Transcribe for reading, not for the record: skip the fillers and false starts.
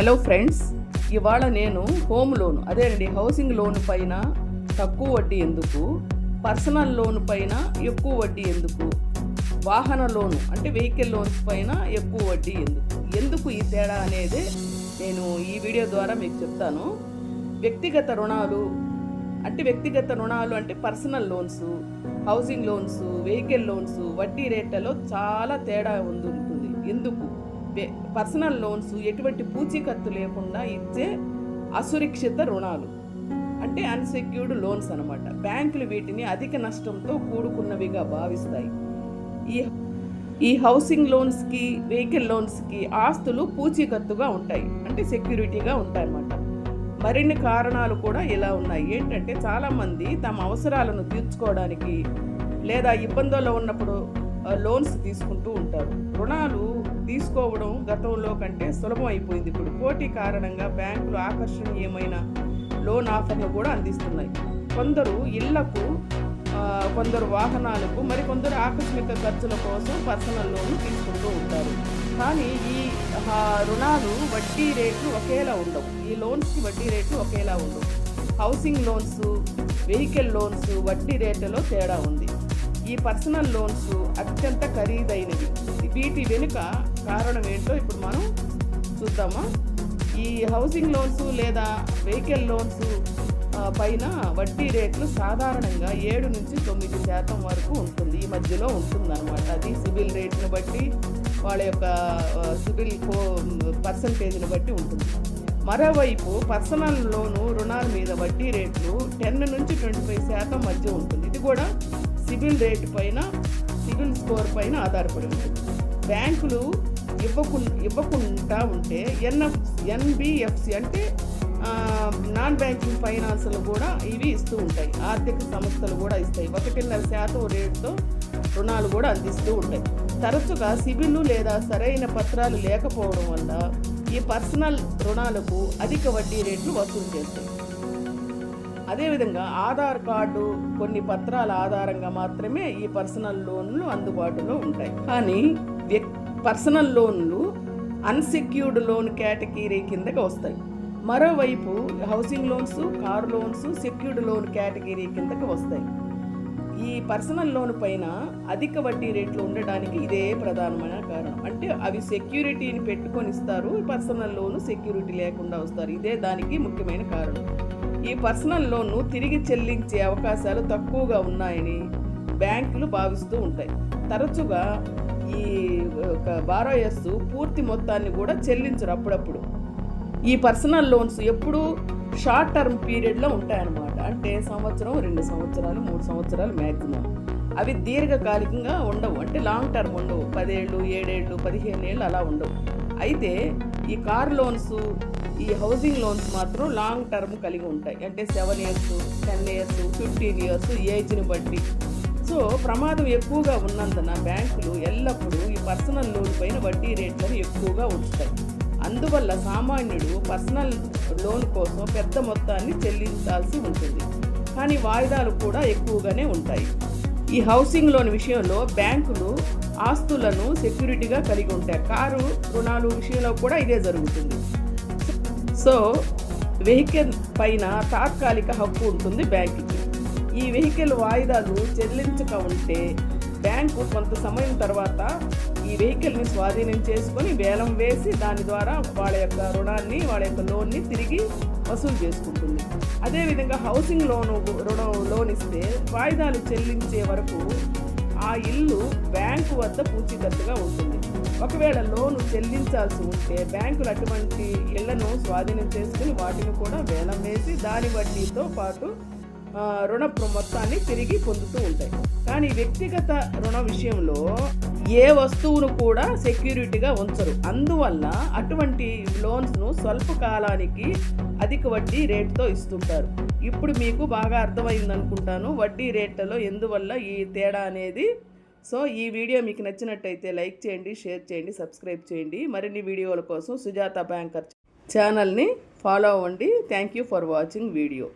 Hello friends, ఇవాళ నేను home loan అదేనండి హౌసింగ్ లోన్ పైన తక్కువ వడ్డీ ఎందుకు, పర్సనల్ లోన్ పైన ఎక్కువ వడ్డీ ఎందుకు, వాహన లోను అంటే వెహికల్ లోన్స్ పైన ఎక్కువ వడ్డీ ఎందుకు ఈ తేడా అనేది నేను ఈ వీడియో ద్వారా మీకు చెప్తాను. వ్యక్తిగత రుణాలు అంటే personal loans, housing loans, vehicle loans వడ్డీ రేట్లలో చాలా తేడా ఉంటుంది. ఎందుకు? పర్సనల్ లోన్స్ ఎటువంటి పూచీకత్తు లేకుండా ఇచ్చే అసురక్షిత రుణాలు అంటే అన్సెక్యూర్డ్ లోన్స్ అన్నమాట. బ్యాంకులు వీటిని అధిక నష్టంతో కూడుకున్నవిగా భావిస్తాయి. ఈ హౌసింగ్ లోన్స్కి, వెహికల్ లోన్స్కి ఆస్తులు పూచీకత్తుగా ఉంటాయి, అంటే సెక్యూరిటీగా ఉంటాయి అన్నమాట. మరిన్ని కారణాలు కూడా ఇలా ఉన్నాయి. ఏంటంటే చాలామంది తమ అవసరాలను తీర్చుకోవడానికి లేదా ఇబ్బందుల్లో ఉన్నప్పుడు లోన్స్ తీసుకుంటూ ఉంటారు. రుణాలు తీసుకోవడం గతంలో కంటే సులభం అయిపోయింది. ఇప్పుడు పోటీ కారణంగా బ్యాంకులు ఆకర్షణీయమైన లోన్ ఆఫర్లు కూడా అందిస్తున్నాయి. కొందరు ఇళ్లకు, కొందరు వాహనాలకు, మరికొందరు ఆకస్మిక ఖర్చుల కోసం పర్సనల్ లోన్ తీసుకుంటూ ఉంటారు. కానీ ఈ రుణాలు వడ్డీ రేట్లు ఒకేలా ఉండవు. ఈ లోన్స్కి వడ్డీ రేట్లు ఒకేలా ఉండవు. హౌసింగ్ లోన్స్, వెహికల్ లోన్స్ వడ్డీ రేట్లలో తేడా ఉంది. ఈ పర్సనల్ లోన్స్ అత్యంత ఖరీదైనవి. వీటి వెనుక కారణం ఏంటో ఇప్పుడు మనం చూద్దామా. ఈ హౌసింగ్ లోన్స్ లేదా వెహికల్ లోన్స్ పైన వడ్డీ రేట్లు సాధారణంగా 7 నుంచి 9% వరకు ఉంటుంది. ఈ మధ్యలో ఉంటుందన్నమాట. అది సిబిల్ రేట్ని బట్టి, వాళ్ళ యొక్క సిబిల్ పర్సంటేజ్ని బట్టి ఉంటుంది. మరోవైపు పర్సనల్ లోను రుణాల మీద వడ్డీ రేట్లు 10 నుంచి 25% మధ్య ఉంటుంది. ఇది కూడా సిబిల్ రేటు పైన, సిబిల్ స్కోర్ పైన ఆధారపడి ఉంటుంది. బ్యాంకులు ఇవ్వకుండా ఉంటే ఎన్బిఎఫ్సి అంటే నాన్ బ్యాంకింగ్ ఫైనాన్స్లు కూడా ఇవి ఇస్తూ ఉంటాయి. ఆర్థిక సంస్థలు కూడా ఇస్తాయి. 1.5% రేటుతో రుణాలు కూడా అందిస్తూ ఉంటాయి. తరచుగా సిబిల్ లేదా సరైన పత్రాలు లేకపోవడం వల్ల ఈ పర్సనల్ రుణాలకు అధిక వడ్డీ రేట్లు వసూలు చేస్తాయి. అదేవిధంగా ఆధార్ కార్డు, కొన్ని పత్రాల ఆధారంగా మాత్రమే ఈ పర్సనల్ లోన్లు అందుబాటులో ఉంటాయి. కానీ పర్సనల్ లోన్లు అన్సెక్యూర్డ్ లోన్ కేటగిరీ కిందకి వస్తాయి. మరోవైపు housing loans, car loans secured loan category కిందకి వస్తాయి. ఈ పర్సనల్ లోన్ పైన అధిక వడ్డీ రేట్లు ఉండడానికి ఇదే ప్రధానమైన కారణం. అంటే అవి సెక్యూరిటీని పెట్టుకొని ఇస్తారు, పర్సనల్ లోను సెక్యూరిటీ లేకుండా వస్తారు. ఇదే దానికి ముఖ్యమైన కారణం. ఈ పర్సనల్ లోన్ను తిరిగి చెల్లించే అవకాశాలు తక్కువగా ఉన్నాయని బ్యాంకులు భావిస్తూ ఉంటాయి. తరచుగా ఈ బారోయర్స్ పూర్తి మొత్తాన్ని కూడా చెల్లించరు. అప్పుడప్పుడు ఈ పర్సనల్ లోన్స్ ఎప్పుడూ షార్ట్ టర్మ్ పీరియడ్లో ఉంటాయన్నమాట. అంటే సంవత్సరం, 2 సంవత్సరాలు, 3 సంవత్సరాలు మ్యాక్సిమం. అవి దీర్ఘకాలికంగా ఉండవు, అంటే లాంగ్ టర్మ్ ఉండవు. 10 ఏళ్ళు, 7 ఏళ్ళు, 15 ఏళ్ళు అలా ఉండవు. అయితే ఈ కార్ లోన్స్, ఈ హౌసింగ్ లోన్స్ మాత్రం లాంగ్ టర్మ్ కలిగి ఉంటాయి. అంటే 7 ఇయర్స్, 10 ఇయర్స్, 15 ఇయర్స్ ఏజ్ని బట్టి. సో ప్రమాదం ఎక్కువగా ఉన్నందున బ్యాంకులు ఎల్లప్పుడూ ఈ పర్సనల్ లోన్ పైన వడ్డీ రేట్లను ఎక్కువగా ఉంచుతాయి. అందువల్ల సామాన్యుడు పర్సనల్ లోన్ కోసం పెద్ద మొత్తాన్ని చెల్లించాల్సి ఉంటుంది. కానీ వాయిదాలు కూడా ఎక్కువగానే ఉంటాయి. ఈ హౌసింగ్ లోన్ విషయంలో బ్యాంకులు ఆస్తులను సెక్యూరిటీగా కలిగి ఉంటాయి. కారు రుణాలు విషయంలో కూడా ఇదే జరుగుతుంది. సో వెహికల్ పైన తాత్కాలిక హక్కు ఉంటుంది బ్యాంకుకి. ఈ వెహికల్ వాయిదాలు చెల్లించక ఉంటే బ్యాంకు కొంత సమయం తర్వాత ఈ వెహికల్ని స్వాధీనం చేసుకొని వేలం వేసి దాని ద్వారా వాళ్ళ యొక్క రుణాన్ని, వాళ్ళ యొక్క లోన్ని తిరిగి వసూలు చేసుకుంటుంది. అదేవిధంగా హౌసింగ్ లోన్ ఇస్తే వాయిదాలు చెల్లించే వరకు ఆ ఇల్లు బ్యాంకు వద్ద పూచీకత్తుగా ఉంటుంది. ఒకవేళ లోను చెల్లించాల్సి ఉంటే బ్యాంకులు అటువంటి ఇళ్లను స్వాధీనం చేసుకుని వాటిని కూడా వేలం వేసి దాని వడ్డీతో పాటు రుణ మొత్తాన్ని తిరిగి పొందుతూ ఉంటాయి. కానీ వ్యక్తిగత రుణ విషయంలో ఏ వస్తువును కూడా సెక్యూరిటీగా ఉంచరు. అందువల్ల అటువంటి లోన్స్ను స్వల్ప కాలానికి అధిక వడ్డీ రేటుతో ఇస్తుంటారు. ఇప్పుడు మీకు బాగా అర్థమైంది అనుకుంటాను వడ్డీ రేట్లలో ఎందువల్ల ఈ తేడా అనేది. సో ఈ వీడియో మీకు నచ్చినట్టయితే లైక్ చేయండి, షేర్ చేయండి, సబ్స్క్రైబ్ చేయండి. మరిన్ని వీడియోల కోసం సుజాత బ్యాంకర్ ఛానల్ని ఫాలో అవ్వండి. Thank you for watching video.